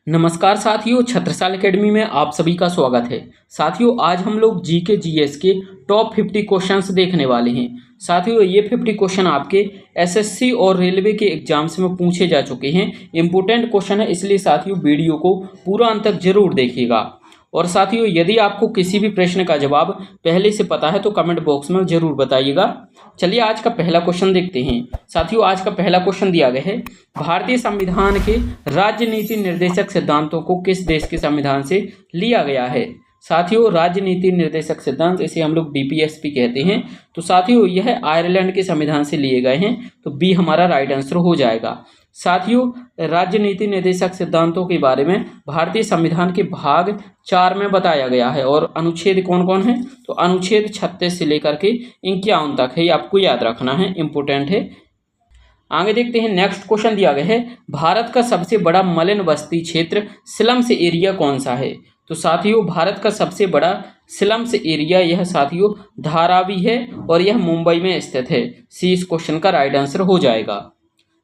नमस्कार साथियों, छत्रसाल एकेडमी में आप सभी का स्वागत है। साथियों, आज हम लोग जीके जीएस के टॉप 50 क्वेश्चंस देखने वाले हैं। साथियों, ये 50 क्वेश्चन आपके एसएससी और रेलवे के एग्जाम्स में पूछे जा चुके हैं। इंपॉर्टेंट क्वेश्चन है, इसलिए साथियों वीडियो को पूरा अंत तक जरूर देखिएगा। और साथियों, यदि आपको किसी भी प्रश्न का जवाब पहले से पता है तो कमेंट बॉक्स में जरूर बताइएगा। चलिए आज का पहला क्वेश्चन देखते हैं। साथियों, आज का पहला क्वेश्चन दिया गया है, भारतीय संविधान के राज्य नीति निर्देशक सिद्धांतों को किस देश के संविधान से लिया गया है। साथियों, राज्य नीति निर्देशक सिद्धांत, इसे हम लोग डीपीएसपी कहते हैं। तो साथियों, यह आयरलैंड के संविधान से लिए गए हैं, तो बी हमारा राइट आंसर हो जाएगा। साथियों, राज्य नीति निर्देशक सिद्धांतों के बारे में भारतीय संविधान के भाग 4 में बताया गया है। और अनुच्छेद कौन कौन है, तो अनुच्छेद 36 से लेकर के 51 तक है, ये आपको याद रखना है, इंपोर्टेंट है। आगे देखते हैं, नेक्स्ट क्वेश्चन दिया गया है, भारत का सबसे बड़ा मलिन बस्ती क्षेत्र स्लम्स एरिया कौन सा है। तो साथियों, भारत का सबसे बड़ा स्लम्स एरिया यह साथियों धारावी है और यह मुंबई में स्थित है। सी इस क्वेश्चन का राइट आंसर हो जाएगा।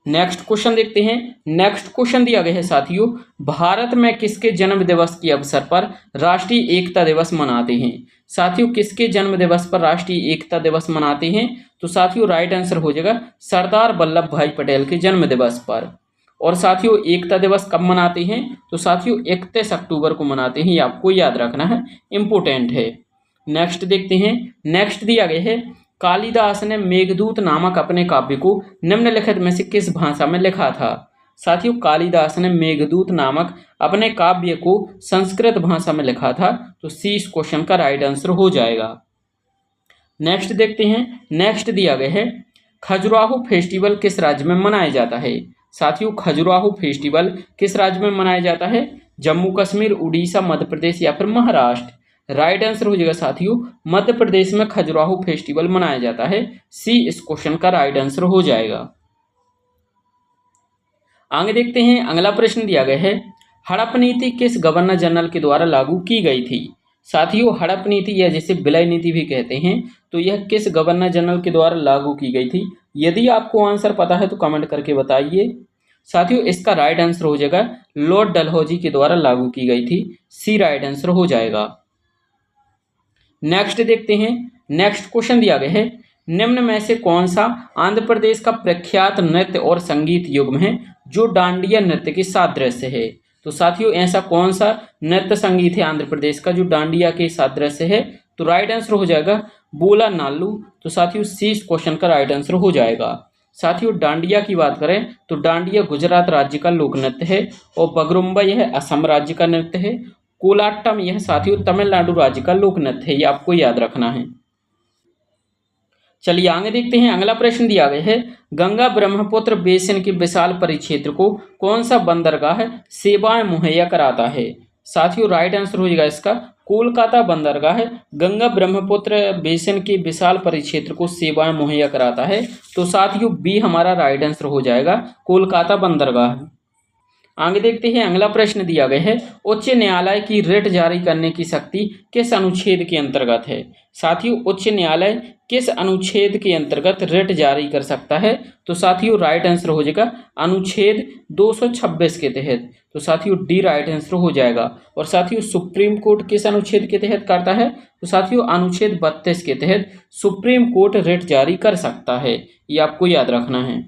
नेक्स्ट क्वेश्चन देखते हैं। नेक्स्ट क्वेश्चन दिया गया है साथियों, भारत में किसके जन्म दिवस के अवसर पर राष्ट्रीय एकता दिवस मनाते हैं। साथियों, किसके जन्म दिवस पर राष्ट्रीय एकता दिवस मनाते हैं, तो साथियों राइट आंसर हो जाएगा सरदार वल्लभ भाई पटेल के जन्म दिवस पर। और साथियों, एकता दिवस कब मनाते हैं, तो साथियों 31 अक्टूबर को मनाते हैं, ये आपको याद रखना है, इंपोर्टेंट है। नेक्स्ट देखते हैं। नेक्स्ट दिया गया है, कालिदास ने मेघदूत नामक अपने काव्य को निम्नलिखित में से किस भाषा में लिखा था। साथियों, कालिदास ने मेघदूत नामक अपने काव्य को संस्कृत भाषा में लिखा था, तो सी इस क्वेश्चन का राइट आंसर हो जाएगा। नेक्स्ट देखते हैं। नेक्स्ट दिया गया है, खजुराहो फेस्टिवल किस राज्य में मनाया जाता है। साथियों, खजुराहो फेस्टिवल किस राज्य में मनाया जाता है, जम्मू कश्मीर, उड़ीसा, मध्य प्रदेश या फिर महाराष्ट्र। राइट आंसर हो जाएगा साथियों मध्य प्रदेश में खजुराहो फेस्टिवल मनाया जाता है। सी इस क्वेश्चन का राइट आंसर हो जाएगा। आगे देखते हैं। अगला प्रश्न दिया गया है, हड़प नीति किस गवर्नर जनरल के द्वारा लागू की गई थी। साथियों, हड़प नीति या जिसे विलय नीति भी कहते हैं, तो यह किस गवर्नर जनरल के द्वारा लागू की गई थी। यदि आपको आंसर पता है तो कमेंट करके बताइए। साथियों, इसका राइट आंसर हो जाएगा लॉर्ड डलहौजी के द्वारा लागू की गई थी। सी राइट आंसर हो जाएगा। नेक्स्ट देखते हैं। नेक्स्ट क्वेश्चन दिया गया है, निम्न में से कौन सा आंध्र प्रदेश का प्रख्यात नृत्य और संगीत युग्म है जो डांडिया नृत्य के सादृश्य है। तो साथियों, ऐसा कौन सा नृत्य संगीत है आंध्र प्रदेश का जो डांडिया के सादृश्य है, तो राइट आंसर हो जाएगा बोला नालू। तो साथियों सी इस क्वेश्चन का राइट आंसर हो जाएगा। साथियों, डांडिया की बात करें तो डांडिया गुजरात राज्य का लोक नृत्य है और बगरुम्बा यह असम राज्य का नृत्य है। कोलाट्टम यह साथियों तमिलनाडु राज्य का लोक नृत्य है, ये आपको याद रखना है। चलिए आगे देखते हैं। अगला प्रश्न दिया गया है, गंगा ब्रह्मपुत्र बेसिन के विशाल परिक्षेत्र को कौन सा बंदरगाह सेवाएं मुहैया कराता है। साथियों, राइट आंसर हो जाएगा इसका कोलकाता बंदरगाह गंगा ब्रह्मपुत्र बेसिन के विशाल परिक्षेत्र को सेवाएं मुहैया कराता है। तो साथियों बी हमारा राइट आंसर हो जाएगा कोलकाता बंदरगाह। आगे देखते हैं। अगला प्रश्न दिया गया है, उच्च न्यायालय की रिट जारी करने की शक्ति किस अनुच्छेद के अंतर्गत है। साथियों, उच्च न्यायालय किस अनुच्छेद के अंतर्गत रिट जारी कर सकता है, तो साथियों राइट आंसर हो जाएगा अनुच्छेद 226 के तहत। तो साथियों डी राइट आंसर हो जाएगा। और साथियों, सुप्रीम कोर्ट किस अनुच्छेद के तहत करता है, तो साथियों अनुच्छेद 32 के तहत सुप्रीम कोर्ट रिट जारी कर सकता है, ये आपको याद रखना है।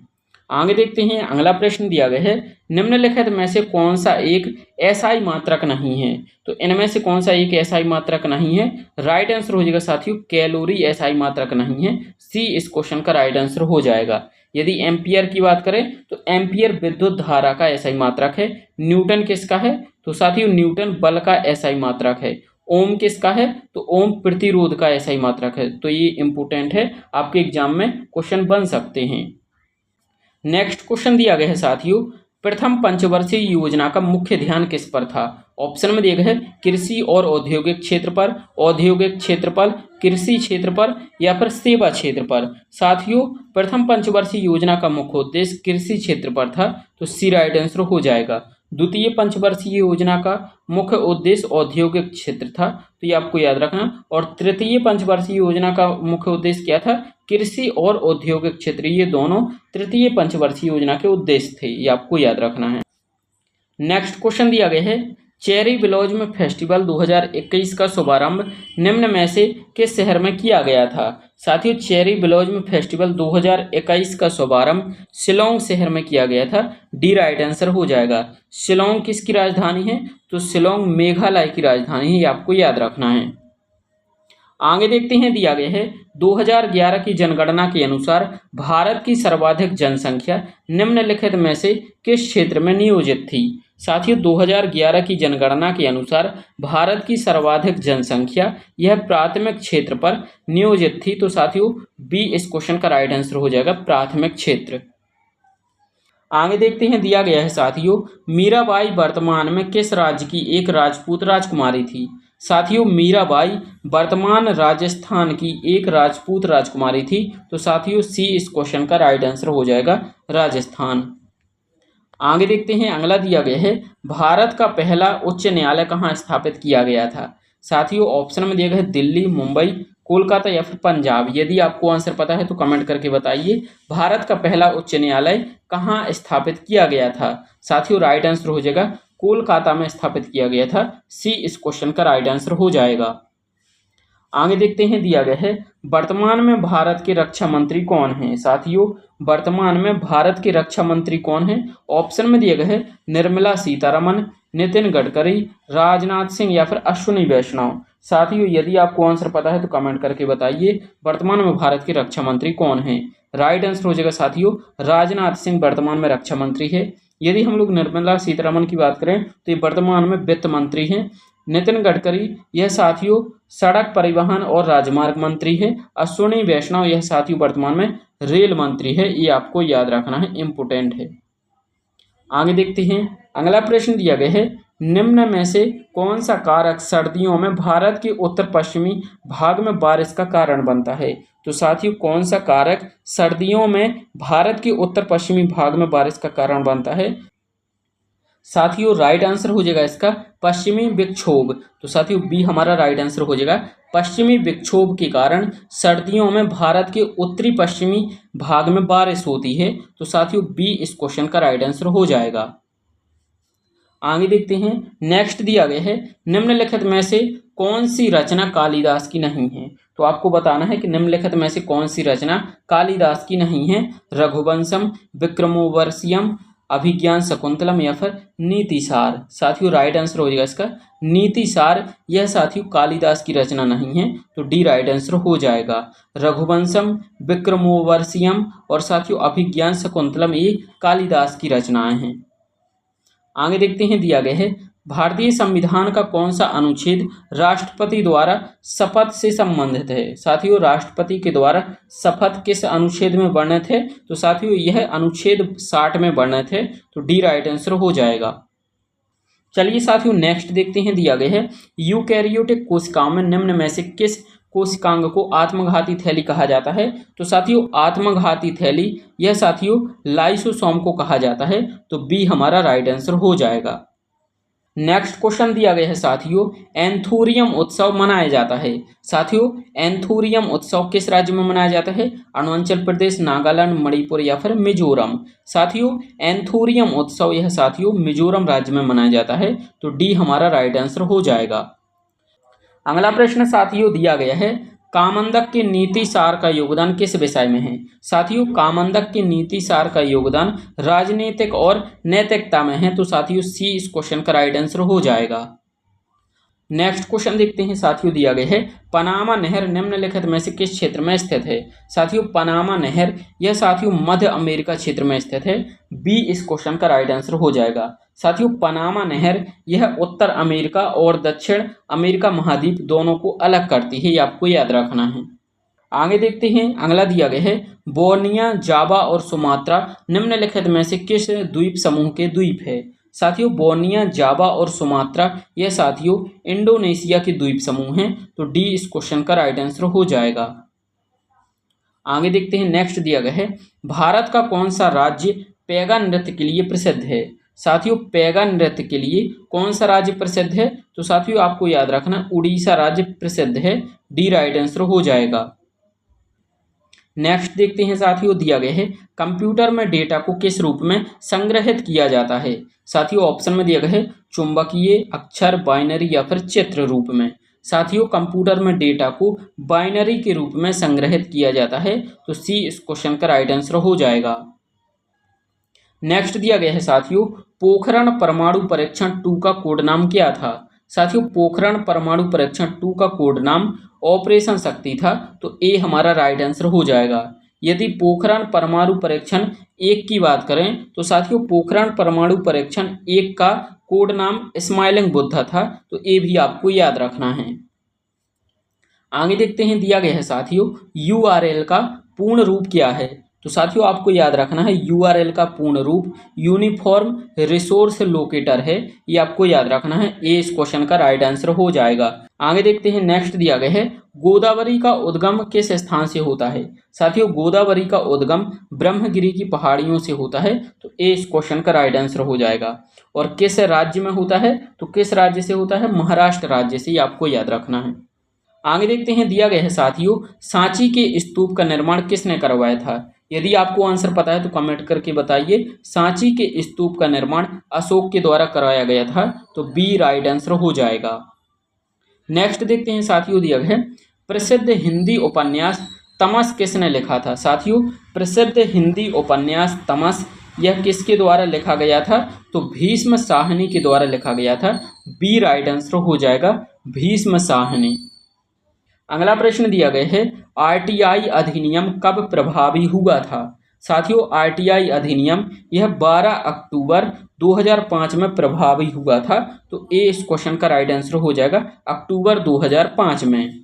आगे देखते हैं। अगला प्रश्न दिया गया है, निम्नलिखित में से कौन सा एक एसआई मात्रक नहीं है। तो इनमें से कौन सा एक एसआई मात्रक नहीं है, राइट आंसर हो जाएगा साथियों कैलोरी एसआई मात्रक नहीं है। सी इस क्वेश्चन का राइट आंसर हो जाएगा। यदि एम्पियर की बात करें तो एम्पियर विद्युत धारा का एसआई मात्रक है। न्यूटन किसका है, तो साथियों न्यूटन बल का एसआई मात्रक है। ओम किसका है, तो ओम प्रतिरोध का एसआई मात्रक है। तो ये इंपोर्टेंट है, आपके एग्जाम में क्वेश्चन बन सकते हैं। नेक्स्ट क्वेश्चन दिया गया है साथियों, प्रथम पंचवर्षीय योजना का मुख्य ध्यान किस पर था। ऑप्शन में दिया गया है कृषि और औद्योगिक क्षेत्र पर, औद्योगिक क्षेत्र पर, कृषि क्षेत्र पर या फिर सेवा क्षेत्र पर। साथियों, प्रथम पंचवर्षीय योजना का मुख्य उद्देश्य कृषि क्षेत्र पर था, तो सी राइट आंसर हो जाएगा। द्वितीय पंचवर्षीय योजना का मुख्य उद्देश्य औद्योगिक क्षेत्र था, तो ये आपको याद रखना। और तृतीय पंचवर्षीय योजना का मुख्य उद्देश्य क्या था, कृषि और औद्योगिक क्षेत्र, ये दोनों तृतीय पंचवर्षीय योजना के उद्देश्य थे, ये आपको याद रखना है। नेक्स्ट क्वेश्चन दिया गया है, चेरी ब्लॉसम फेस्टिवल 2021 का शुभारंभ निम्न में से किस शहर में किया गया था। साथियों, चेरी ब्लॉसम फेस्टिवल 2021 का शुभारंभ शिलोंग शहर में किया गया था। डी राइट आंसर हो जाएगा। शिलोंग किसकी राजधानी है? तो शिलोंग मेघालय की राजधानी है, आपको याद रखना है। आगे देखते हैं, दिया गया है 2011 की जनगणना के अनुसार भारत की सर्वाधिक जनसंख्या निम्नलिखित में से किस क्षेत्र में नियोजित थी। साथियों, 2011 की जनगणना के अनुसार भारत की सर्वाधिक जनसंख्या यह प्राथमिक क्षेत्र पर नियोजित थी। तो साथियों, बी इस क्वेश्चन का राइट आंसर हो जाएगा, प्राथमिक क्षेत्र। आगे देखते हैं, दिया गया है साथियों, मीराबाई वर्तमान में किस राज्य की एक राजपूत राजकुमारी थी। साथियों, मीराबाई वर्तमान राजस्थान की एक राजपूत राजकुमारी थी। तो साथियों, सी इस क्वेश्चन का राइट आंसर हो जाएगा, राजस्थान। आगे देखते हैं, अगला दिया गया है, भारत का पहला उच्च न्यायालय कहाँ स्थापित किया गया था। साथियों, ऑप्शन में दिया गया है दिल्ली, मुंबई, कोलकाता या फिर पंजाब। यदि आपको आंसर पता है तो कमेंट करके बताइए, भारत का पहला उच्च न्यायालय कहाँ स्थापित किया गया था। साथियों, राइट आंसर हो जाएगा, कोलकाता में स्थापित किया गया था। सी इस क्वेश्चन का राइट आंसर हो जाएगा। आगे देखते हैं, दिया गया है, वर्तमान में भारत के रक्षा मंत्री कौन हैं। साथियों, वर्तमान में भारत के रक्षा मंत्री कौन हैं? ऑप्शन में दिया गया है निर्मला सीतारमन, नितिन गडकरी, राजनाथ सिंह या फिर अश्विनी वैष्णव। साथियों, यदि आपको आंसर पता है तो कमेंट करके बताइए, वर्तमान में भारत के रक्षा मंत्री कौन हैं। राइट आंसर हो जाएगा साथियों, राजनाथ सिंह वर्तमान में रक्षा मंत्री है। यदि हम लोग निर्मला सीतारमन की बात करें तो ये वर्तमान में वित्त मंत्री हैं। नितिन गडकरी यह साथियों सड़क परिवहन और राजमार्ग मंत्री है। अश्विनी वैष्णव यह साथियों वर्तमान में रेल मंत्री है। ये आपको याद रखना है, इम्पोर्टेंट है। आगे देखते हैं, अगला प्रश्न दिया गया है, निम्न में से कौन सा कारक सर्दियों में भारत के उत्तर पश्चिमी भाग में बारिश का कारण बनता है। तो साथियों, कौन सा कारक सर्दियों में भारत के उत्तर पश्चिमी भाग में बारिश का कारण बनता है। साथियों, राइट आंसर हो जाएगा इसका पश्चिमी विक्षोभ। तो साथियों, बी हमारा राइट आंसर हो जाएगा, पश्चिमी विक्षोभ के कारण सर्दियों में भारत के उत्तरी पश्चिमी भाग में बारिश होती है। तो साथियों, बी इस क्वेश्चन का राइट आंसर हो जाएगा। आगे देखते हैं, नेक्स्ट दिया गया है, निम्नलिखित में से कौन सी रचना कालिदास की नहीं है। तो आपको बताना है कि निम्नलिखित में से कौन सी रचना कालिदास की नहीं है। रघुवंशम, विक्रमोर्वशीयम, अभिज्ञान शकुंतलम या फिर नीतिसार। साथियों, राइट आंसर हो जाएगा इसका नीतिसार। यह साथियों कालिदास की रचना नहीं है। तो डी राइट आंसर हो जाएगा। रघुवंशम, विक्रमोर्वशीयम और साथियों अभिज्ञान शकुंतलम ये कालिदास की रचनाएं हैं। आगे देखते हैं, दिया गया है, भारतीय संविधान का कौन सा अनुच्छेद राष्ट्रपति द्वारा शपथ से संबंधित है। साथियों, राष्ट्रपति के द्वारा शपथ किस अनुच्छेद में वर्णित है। तो साथियों, यह अनुच्छेद 60 में वर्णित है। तो डी राइट आंसर हो जाएगा। चलिए साथियों, नेक्स्ट देखते हैं, दिया गया है, यूकैरियोटिक कोशिकाओं में निम्न में से किस कोशिकांग को आत्मघाती थैली कहा जाता है। तो साथियों, आत्मघाती थैली यह साथियों लाइसोसोम को कहा जाता है। तो बी हमारा राइट आंसर हो जाएगा। नेक्स्ट क्वेश्चन दिया गया है साथियों, एंथूरियम उत्सव मनाया जाता है। साथियों, एंथूरियम उत्सव किस राज्य में मनाया जाता है। अरुणाचल प्रदेश, नागालैंड, मणिपुर या फिर मिजोरम। साथियों, एंथूरियम उत्सव यह साथियों मिजोरम राज्य में मनाया जाता है। तो डी हमारा राइट आंसर हो जाएगा। अगला प्रश्न साथियों दिया गया है, कामंदक के नीति सार का योगदान किस विषय में है। साथियों, कामंदक के नीति सार का योगदान राजनीतिक और नैतिकता में है। तो साथियों, सी इस क्वेश्चन का राइट आंसर हो जाएगा। नेक्स्ट क्वेश्चन देखते हैं साथियों, दिया गया है, पनामा नहर निम्नलिखित में से किस क्षेत्र में स्थित है। साथियों, पनामा नहर यह साथियों मध्य अमेरिका क्षेत्र में स्थित है। बी इस क्वेश्चन का राइट आंसर हो जाएगा। साथियों, पनामा नहर यह उत्तर अमेरिका और दक्षिण अमेरिका महाद्वीप दोनों को अलग करती है। ये आपको याद रखना है। आगे देखते हैं, अगला दिया गया है, बोर्निया, जावा और सुमात्रा निम्नलिखित में से किस द्वीप समूह के द्वीप है। साथियों, बोर्निया, जावा और सुमात्रा यह साथियों इंडोनेशिया के द्वीप समूह हैं। तो डी इस क्वेश्चन का राइट आंसर हो जाएगा। आगे देखते हैं, नेक्स्ट दिया गया है, भारत का कौन सा राज्य पैगा नृत्य के लिए प्रसिद्ध है। साथियों, पैगा नृत्य के लिए कौन सा राज्य प्रसिद्ध है। तो साथियों, आपको याद रखना उड़ीसा राज्य प्रसिद्ध है। डी राइट आंसर हो जाएगा। नेक्स्ट देखते हैं साथियों, दिया गया है कंप्यूटर में डेटा को किस रूप में संग्रहित किया जाता है। साथियों ऑप्शन में दिया गया है चुंबकीय, अक्षर, बाइनरी या फिर चित्र रूप में। साथियों कंप्यूटर में डेटा को बाइनरी के रूप में संग्रहित किया जाता है, तो सी इस क्वेश्चन का राइट आंसर हो जाएगा। नेक्स्ट दिया गया है साथियों, पोखरण परमाणु परीक्षण 2 का कोड नाम क्या था। साथियों पोखरण परमाणु परीक्षण 2 का कोड नाम ऑपरेशन शक्ति था, तो ए हमारा राइट आंसर हो जाएगा। यदि पोखरण परमाणु परीक्षण 1 की बात करें तो साथियों पोखरण परमाणु परीक्षण 1 का कोड नाम स्माइलिंग बुद्धा था, तो ए भी आपको याद रखना है। आगे देखते हैं, दिया गया है साथियों यूआरएल का पूर्ण रूप क्या है। तो साथियों आपको याद रखना है यूआरएल का पूर्ण रूप यूनिफॉर्म रिसोर्स लोकेटर है, ये आपको याद रखना है। ए इस क्वेश्चन का राइट आंसर हो जाएगा। आगे देखते हैं, नेक्स्ट दिया गया है गोदावरी का उद्गम किस स्थान से होता है। साथियों गोदावरी का उद्गम ब्रह्मगिरी की पहाड़ियों से होता है, तो ए इस क्वेश्चन का राइट आंसर हो जाएगा। और किस राज्य में होता है, तो किस राज्य से होता है, महाराष्ट्र राज्य से, ये आपको याद रखना है। आगे देखते हैं, दिया गया है साथियों सांची के स्तूप का निर्माण किसने करवाया था। यदि आपको आंसर पता है तो कमेंट करके बताइए। सांची के स्तूप का निर्माण अशोक के द्वारा कराया गया था, तो बी राइट आंसर हो जाएगा। नेक्स्ट देखते हैं साथियों, दिया गया है प्रसिद्ध हिंदी उपन्यास तमस किसने लिखा था। साथियों प्रसिद्ध हिंदी उपन्यास तमस यह किसके द्वारा लिखा गया था, तो भीष्म साहनी के द्वारा लिखा गया था। बी राइट आंसर हो जाएगा, भीष्म साहनी। अगला प्रश्न दिया गया है आरटीआई अधिनियम कब प्रभावी हुआ था। साथियों आरटीआई अधिनियम यह 12 अक्टूबर 2005 में प्रभावी हुआ था, तो ए इस क्वेश्चन का राइट आंसर हो जाएगा, अक्टूबर 2005 में।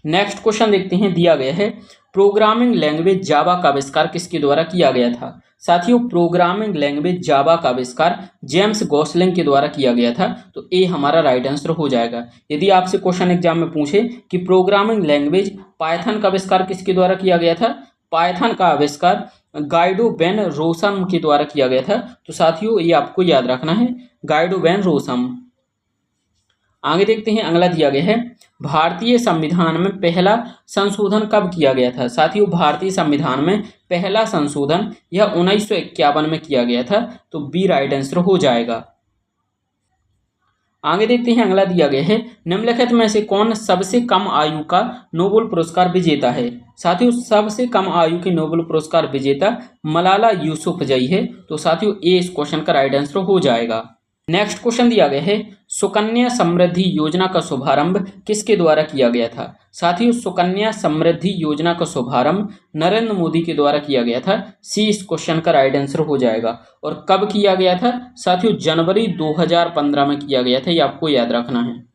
नेक्स्ट क्वेश्चन देखते हैं, दिया गया है प्रोग्रामिंग लैंग्वेज जावा का आविष्कार किसके द्वारा किया गया था। साथियों प्रोग्रामिंग लैंग्वेज जावा का आविष्कार जेम्स गॉसलिंग के द्वारा किया गया था, तो ए हमारा राइट आंसर हो जाएगा। यदि आपसे क्वेश्चन एग्जाम में पूछे कि प्रोग्रामिंग लैंग्वेज पाइथन का आविष्कार किसके द्वारा किया गया था, पाइथन का आविष्कार गाइडो बेन रोसम के द्वारा किया गया था, तो साथियों ये आपको याद रखना है, गाइडो बेन रोसम। आगे देखते हैं, अगला दिया गया है भारतीय संविधान में पहला संशोधन कब किया गया था। साथियों भारतीय संविधान में पहला संशोधन यह 1951 में किया गया था, तो बी राइट आंसर हो जाएगा। आगे देखते हैं, अगला दिया गया है निम्नलिखित में से कौन सबसे कम आयु का नोबेल पुरस्कार विजेता है। साथियों सबसे कम आयु के नोबेल पुरस्कार विजेता मलाला यूसुफजई है, तो साथियों ए इस क्वेश्चन का राइट आंसर हो जाएगा। नेक्स्ट क्वेश्चन दिया गया है सुकन्या समृद्धि योजना का शुभारंभ किसके द्वारा किया गया था। साथियों सुकन्या समृद्धि योजना का शुभारंभ नरेंद्र मोदी के द्वारा किया गया था, सी इस क्वेश्चन का राइट आंसर हो जाएगा। और कब किया गया था, साथियों जनवरी 2015 में किया गया था, ये आपको याद रखना है।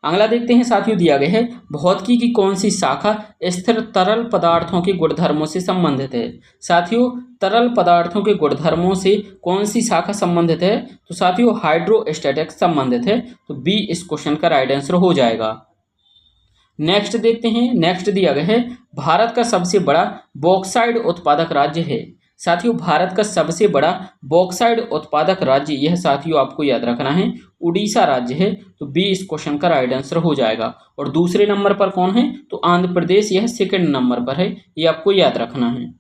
अगला देखते हैं साथियों, दिया गया है भौतिकी की कौन सी शाखा स्थिर तरल पदार्थों के गुणधर्मों से संबंधित है। साथियों तरल पदार्थों के गुणधर्मों से कौन सी शाखा संबंधित है, तो साथियों हाइड्रोस्टैटिक्स संबंधित है, तो बी इस क्वेश्चन का राइट आंसर हो जाएगा। नेक्स्ट देखते हैं, नेक्स्ट दिया गया है भारत का सबसे बड़ा बॉक्साइड उत्पादक राज्य है। साथियों भारत का सबसे बड़ा बॉक्साइड उत्पादक राज्य यह साथियों आपको याद रखना है उड़ीसा राज्य है, तो बी इस क्वेश्चन का राइट आंसर हो जाएगा। और दूसरे नंबर पर कौन है, तो आंध्र प्रदेश यह सेकंड नंबर पर है, ये आपको याद रखना है।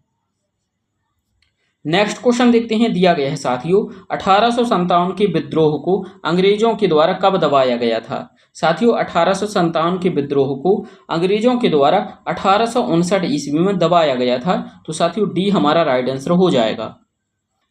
नेक्स्ट क्वेश्चन देखते हैं, दिया गया है साथियों 1857 के विद्रोह को अंग्रेजों के द्वारा कब दबाया गया था। साथियों 1857 के विद्रोह को अंग्रेजों के द्वारा 1859 ईस्वी में दबाया गया था, तो साथियों डी हमारा राइट आंसर हो जाएगा।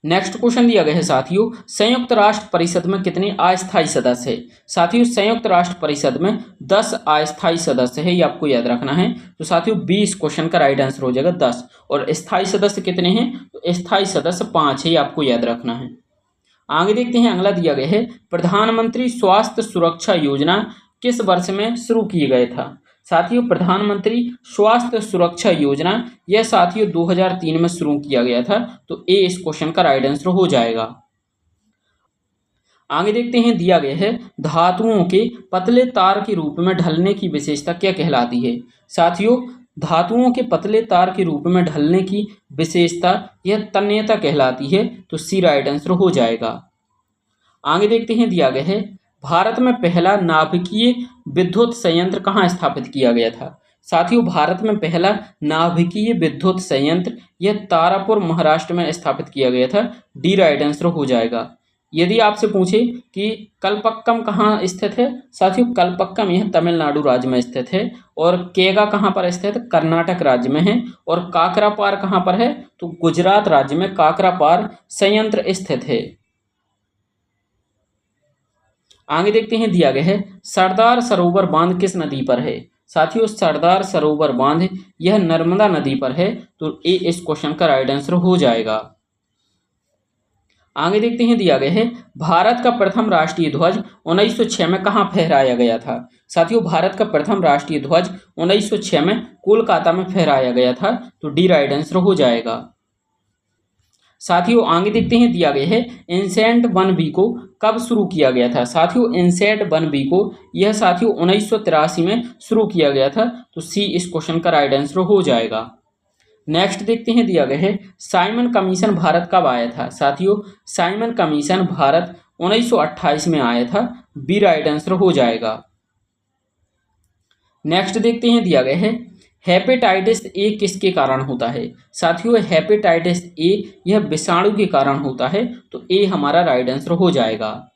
नेक्स्ट क्वेश्चन दिया गया है साथियों संयुक्त राष्ट्र परिषद में कितने अस्थायी सदस्य है। साथियों संयुक्त राष्ट्र परिषद में 10 अस्थायी सदस्य है, ये आपको याद रखना है, तो साथियों 20 क्वेश्चन का राइट आंसर हो जाएगा 10। और स्थायी सदस्य कितने हैं, तो स्थायी सदस्य 5 है, ये आपको याद रखना है। आगे देखते हैं, अगला दिया गया है प्रधानमंत्री स्वास्थ्य सुरक्षा योजना किस वर्ष में शुरू किया गया था। साथियों प्रधानमंत्री स्वास्थ्य सुरक्षा योजना यह साथियों 2003 में शुरू किया गया था, तो ए इस क्वेश्चन का राइट आंसर हो जाएगा। आगे देखते हैं, दिया गया है धातुओं के पतले तार के रूप में ढलने की विशेषता क्या कहलाती है। साथियों धातुओं के पतले तार के रूप में ढलने की विशेषता यह तन्यता कहलाती है, तो सी राइट आंसर हो जाएगा। आगे देखते हैं, दिया गया है भारत में पहला नाभिकीय विद्युत संयंत्र कहाँ स्थापित किया गया था। साथियों भारत में पहला नाभिकीय विद्युत संयंत्र यह तारापुर महाराष्ट्र में स्थापित किया गया था। डी राइट आंसर हो जाएगा। यदि आपसे पूछे कि कलपक्कम कहाँ स्थित है, साथियों कलपक्कम यह तमिलनाडु राज्य में स्थित है। और केगा कहाँ पर स्थित है, कर्नाटक राज्य में है। और काकरापार कहाँ पर है, तो गुजरात राज्य में काकरापार संयंत्र स्थित है। आगे देखते हैं, दिया गया है सरदार सरोवर बांध किस नदी पर है। साथियों सरदार सरोवर बांध यह नर्मदा नदी पर है, तो ए इस क्वेश्चन का राइट आंसर हो जाएगा। आगे देखते हैं, दिया गया है भारत का प्रथम राष्ट्रीय ध्वज 1906 में कहाँ फहराया गया था। साथियों भारत का प्रथम राष्ट्रीय ध्वज 1906 में कोलकाता में फहराया गया था, तो डी राइट आंसर हो जाएगा। साथियों आगे देखते हैं, दिया गया है इनसेंट 1B को कब शुरू किया गया था। साथियों इनसेंट 1B को यह साथियों 1983 में शुरू किया गया था, तो सी इस क्वेश्चन का राइट आंसर हो जाएगा। नेक्स्ट देखते हैं, दिया गया है साइमन कमीशन भारत कब आया था। साथियों साइमन कमीशन भारत 1928 में आया था, बी राइट आंसर हो जाएगा। नेक्स्ट देखते हैं, दिया गया है हेपेटाइटिस ए किसके कारण होता है। साथियों हेपेटाइटिस ए यह विषाणु के कारण होता है, तो ए हमारा राइट आंसर हो जाएगा।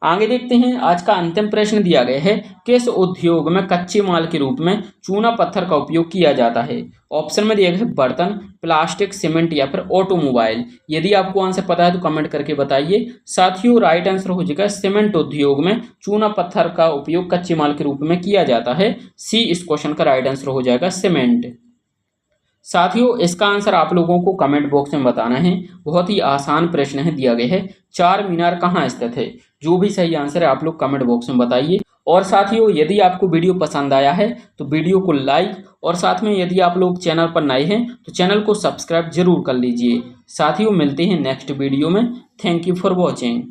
आगे देखते हैं, आज का अंतिम प्रश्न दिया गया है किस उद्योग में कच्चे माल के रूप में चूना पत्थर का उपयोग किया जाता है। ऑप्शन में दिया गया है बर्तन, प्लास्टिक, सीमेंट या फिर ऑटोमोबाइल। यदि आपको आंसर पता है तो कमेंट करके बताइए। साथियों राइट आंसर हो जाएगा सीमेंट उद्योग में चूना पत्थर का उपयोग कच्चे माल के रूप में किया जाता है, सी इस क्वेश्चन का राइट आंसर हो जाएगा सीमेंट। साथियों इसका आंसर आप लोगों को कमेंट बॉक्स में बताना है। बहुत ही आसान प्रश्न है, दिया गया है चार मीनार कहाँ स्थित है। जो भी सही आंसर है आप लोग कमेंट बॉक्स में बताइए। और साथियों यदि आपको वीडियो पसंद आया है तो वीडियो को लाइक, और साथ में यदि आप लोग चैनल पर नए हैं तो चैनल को सब्सक्राइब जरूर कर लीजिए। साथियों मिलते हैं नेक्स्ट वीडियो में। Thank you for watching.